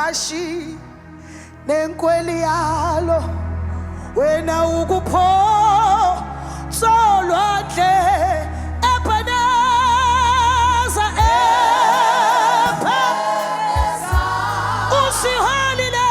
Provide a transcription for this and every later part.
ihashi nenkweli yalo wena ukupho solwandle Ebenezer usiholile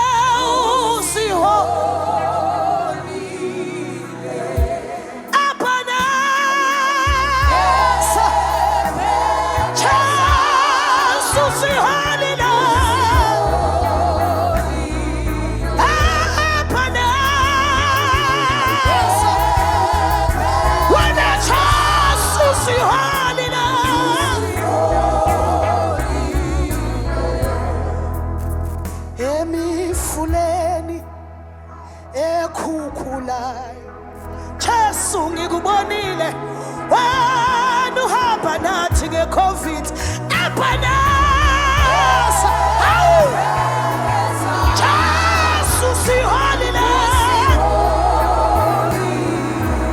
emifuleni ekhukhulayo Jesu ngikubonile wena uhamba nathi ngeCovid Ebenezer Jesu siholile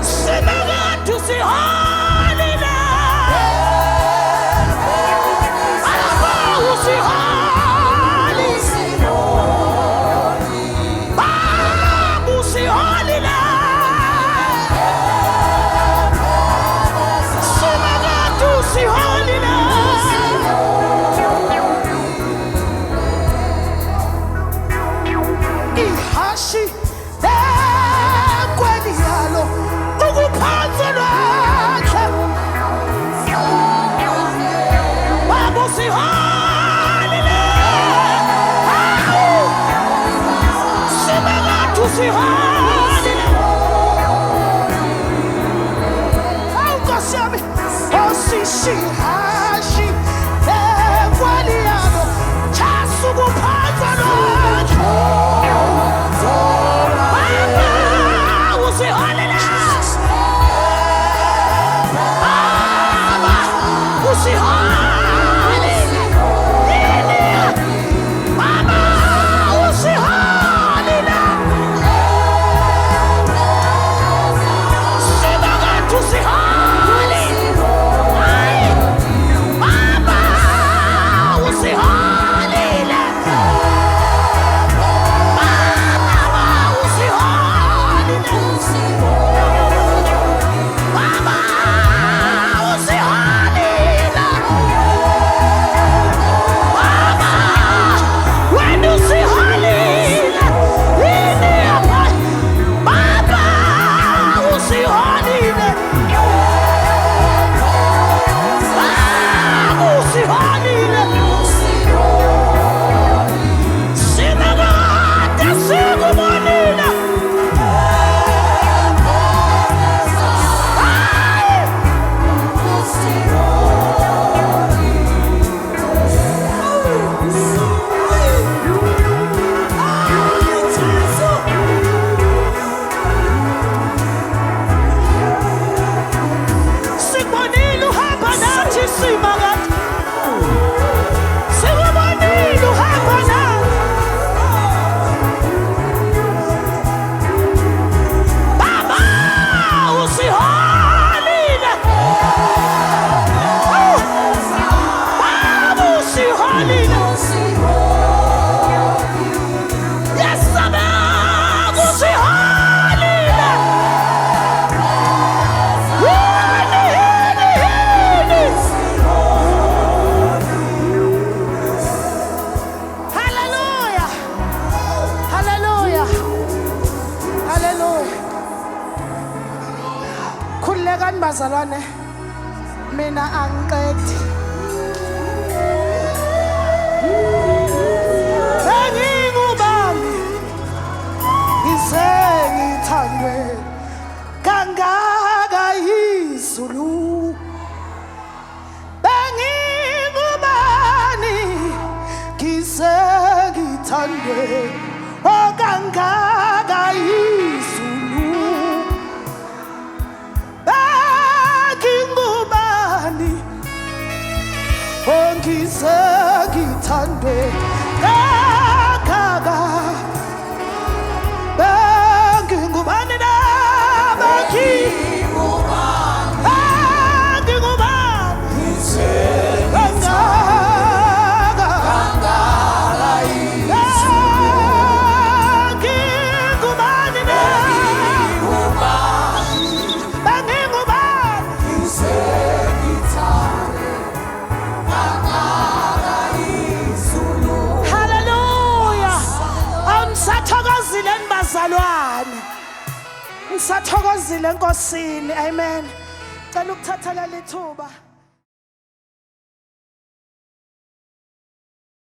sinakade siholile Shihashi ekwaliyano chasukuphatha lwakho Baba usiholile Baba usiholile Baba usiholile Sibakade usiholile bazalwane mina angiqedi Bengingubani isengithandwe kangaka izulu Bengingubani isengithandwe kangaka izulu Ngizagithandwe kangaka Bengingubani na Bengingubani Ngisathokozile enkosini. Amen. Cela ukuthatha leli thuba